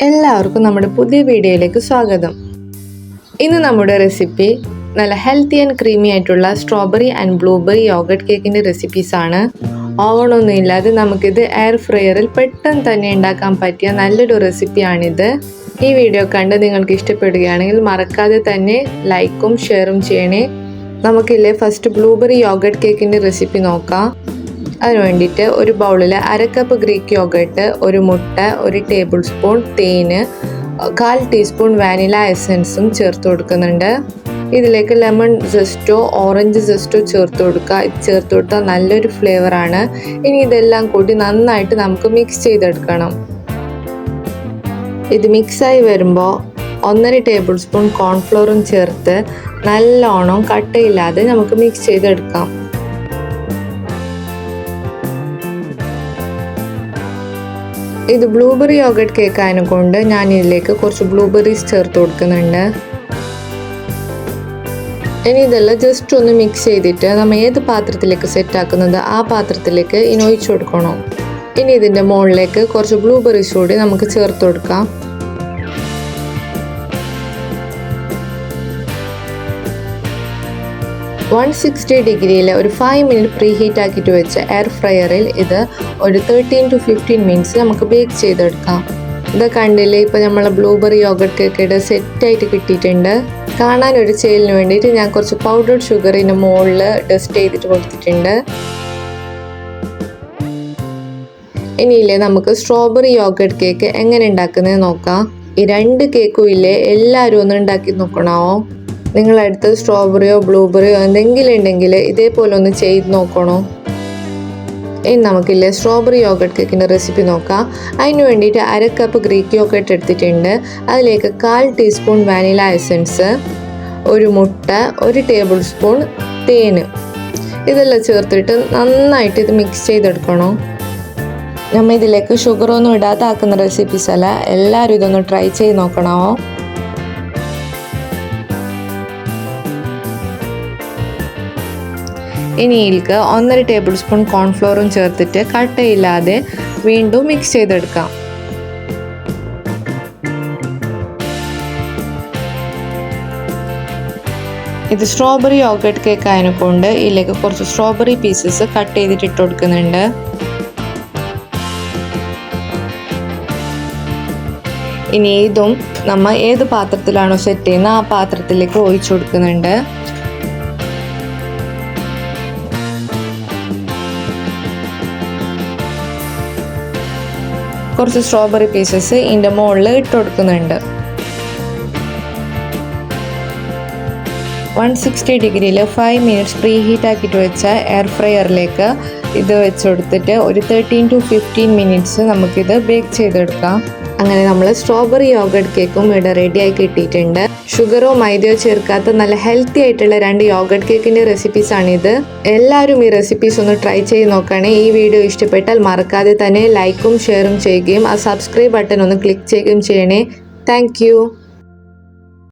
എല്ലാവർക്കും നമ്മുടെ പുതിയ വീഡിയോയിലേക്ക് സ്വാഗതം. ഇന്ന് നമ്മുടെ റെസിപ്പി നല്ല ഹെൽത്തി ആൻഡ് ക്രീമി ആയിട്ടുള്ള സ്ട്രോബെറി ആൻഡ് ബ്ലൂബെറി യോഗട്ട് കേക്കിൻ്റെ റെസിപ്പീസാണ്. ഓവണൊന്നും ഇല്ലാതെ നമുക്കിത് എയർ ഫ്രയറിൽ പെട്ടെന്ന് തന്നെ ഉണ്ടാക്കാൻ പറ്റിയ നല്ലൊരു റെസിപ്പിയാണിത്. ഈ വീഡിയോ കണ്ട് നിങ്ങൾക്ക് ഇഷ്ടപ്പെടുകയാണെങ്കിൽ മറക്കാതെ തന്നെ ലൈക്കും ഷെയറും ചെയ്യണേ. നമുക്കില്ലേ ഫസ്റ്റ് ബ്ലൂബെറി യോഗട്ട് കേക്കിൻ്റെ റെസിപ്പി നോക്കാം. അതിന് വേണ്ടിയിട്ട് ഒരു ബൗളിൽ 1/2 കപ്പ് ഗ്രീക്ക് യോഗട്ട്, ഒരു മുട്ട, 1 ടേബിൾ സ്പൂൺ തേന്, 1/4 ടീസ്പൂൺ വാനില എസൻസും ചേർത്ത് കൊടുക്കുന്നുണ്ട്. ഇതിലേക്ക് ലെമൺ ജസ്റ്റോ ഓറഞ്ച് ജസ്റ്റോ ചേർത്ത് കൊടുക്കുക. ഇത് ചേർത്ത് കൊടുത്താൽ നല്ലൊരു ഫ്ലേവറാണ്. ഇനി ഇതെല്ലാം കൂടി നന്നായിട്ട് നമുക്ക് മിക്സ് ചെയ്തെടുക്കണം. ഇത് മിക്സായി വരുമ്പോൾ 1/2 ടേബിൾ സ്പൂൺ കോൺഫ്ലോറും ചേർത്ത് നല്ലോണം കട്ടയില്ലാതെ നമുക്ക് മിക്സ് ചെയ്തെടുക്കാം. ഇത് ബ്ലൂബെറി യോഗട്ട് കേക്ക് ആയതുകൊണ്ട് ഞാൻ ഇതിലേക്ക് കുറച്ച് ബ്ലൂബെറീസ് ചേർത്ത് കൊടുക്കുന്നുണ്ട്. ഇനി ഇതെല്ലാം ജസ്റ്റ് ഒന്ന് മിക്സ് ചെയ്തിട്ട് നമ്മൾ ഏത് പാത്രത്തിലേക്ക് സെറ്റ് ആക്കുന്നത് ആ പാത്രത്തിലേക്ക് ഇനി ഒഴിച്ചു കൊടുക്കണം. ഇനി ഇതിൻ്റെ മുകളിലേക്ക് കുറച്ച് ബ്ലൂബെറീസ് കൂടി നമുക്ക് ചേർത്ത് കൊടുക്കാം. ഡിഗ്രിയിൽ ഒരു 5 മിനിറ്റ് പ്രീ ഹീറ്റ് ആക്കിയിട്ട് വെച്ച എയർ ഫ്രയറിൽ ഇത് ഒരു 13 to 15 മിനിറ്റ്സ് നമുക്ക് ബേക്ക് ചെയ്തെടുക്കാം. ഇത് കണ്ടില്ലേ, ഇപ്പോൾ നമ്മൾ ബ്ലൂബെറി യോഗട്ട് കേക്ക് സെറ്റായിട്ട് കിട്ടിയിട്ടുണ്ട്. കാണാൻ ഒരു ചേലിന് വേണ്ടിയിട്ട് ഞാൻ കുറച്ച് പൗഡർഡ് ഷുഗറിൻ്റെ മുകളിൽ ഡസ്റ്റ് ചെയ്തിട്ട് കൊടുത്തിട്ടുണ്ട്. ഇനിയില്ലേ നമുക്ക് സ്ട്രോബെറി യോഗട്ട് കേക്ക് എങ്ങനെ ഉണ്ടാക്കുന്നത് നോക്കാം. ഈ 2 കേക്കും ഇല്ലേ എല്ലാവരും ഒന്ന് ഉണ്ടാക്കി നോക്കണമോ? നിങ്ങളടുത്ത് സ്ട്രോബെറിയോ ബ്ലൂബെറിയോ എന്തെങ്കിലും ഉണ്ടെങ്കിൽ ഇതേപോലെ ഒന്ന് ചെയ്ത് നോക്കണോ. ഇനി നമുക്കില്ലേ സ്ട്രോബെറി യോഗട്ട് കേക്കിൻ്റെ റെസിപ്പി നോക്കാം. അതിന് വേണ്ടിയിട്ട് 1/2 കപ്പ് ഗ്രീക്ക് യോഗട്ട് എടുത്തിട്ടുണ്ട്. അതിലേക്ക് 1/4 ടീസ്പൂൺ വാനില എസൻസ്, ഒരു മുട്ട, 1 ടേബിൾ സ്പൂൺ തേന്, ഇതെല്ലാം ചേർത്തിട്ട് നന്നായിട്ട് ഇത് മിക്സ് ചെയ്തെടുക്കണം. നമ്മൾ ഇതിലേക്ക് ഷുഗറൊന്നും ഇടാതെ ആക്കുന്ന റെസിപ്പീസ് അല്ല, എല്ലാവരും ഇതൊന്ന് ട്രൈ ചെയ്ത് നോക്കണമോ. ഇനി ഇതിലേക്ക് 1/2 ടേബിൾ സ്പൂൺ കോൺഫ്ലോറും ചേർത്തിട്ട് കട്ടയില്ലാതെ വീണ്ടും മിക്സ് ചെയ്തെടുക്കാം. ഇത് സ്ട്രോബെറി യോഗട്ട് കേക്ക് ആയതുകൊണ്ട് ഇതിലേക്ക് കുറച്ച് സ്ട്രോബെറി പീസസ് കട്ട് ചെയ്തിട്ട് ഇട്ട് കൊടുക്കുന്നുണ്ട്. ഇനി ഇതും നമ്മൾ ഏത് പാത്രത്തിലാണോ സെറ്റ് ചെയ്യുന്നത് ആ പാത്രത്തിലേക്ക് ഒഴിച്ചു കൊടുക്കുന്നുണ്ട്. കുറച്ച് സ്ട്രോബെറി പീസസ് ഇതിൻ്റെ മുകളിൽ ഇട്ട് കൊടുക്കുന്നുണ്ട്. 160 ഡിഗ്രിയിൽ 5 മിനിറ്റ്സ് പ്രീ ഹീറ്റ് ആക്കിയിട്ട് വെച്ച എയർ ഫ്രയറിലേക്ക് ഇത് വെച്ച് കൊടുത്തിട്ട് ഒരു 13 to 15 മിനിറ്റ്സ് നമുക്കിത് ബേക്ക് ചെയ്തെടുക്കാം. അങ്ങനെ നമ്മൾ സ്ട്രോബെറി യോഗട്ട് കേക്കും ഇവിടെ റെഡിയായി കിട്ടിയിട്ടുണ്ട്. ഷുഗറോ മൈദയോ ചേർക്കാത്ത നല്ല ഹെൽത്തി ആയിട്ടുള്ള 2 യോഗട്ട് കേക്കിൻ്റെ റെസിപ്പീസാണിത്. എല്ലാവരും ഈ റെസിപ്പീസ് ഒന്ന് ട്രൈ ചെയ്ത് നോക്കുകയാണെ. ഈ വീഡിയോ ഇഷ്ടപ്പെട്ടാൽ മറക്കാതെ തന്നെ ലൈക്കും ഷെയറും ചെയ്യുകയും ആ സബ്സ്ക്രൈബ് ബട്ടൺ ഒന്ന് ക്ലിക്ക് ചെയ്യുകയും ചെയ്യണേ. താങ്ക്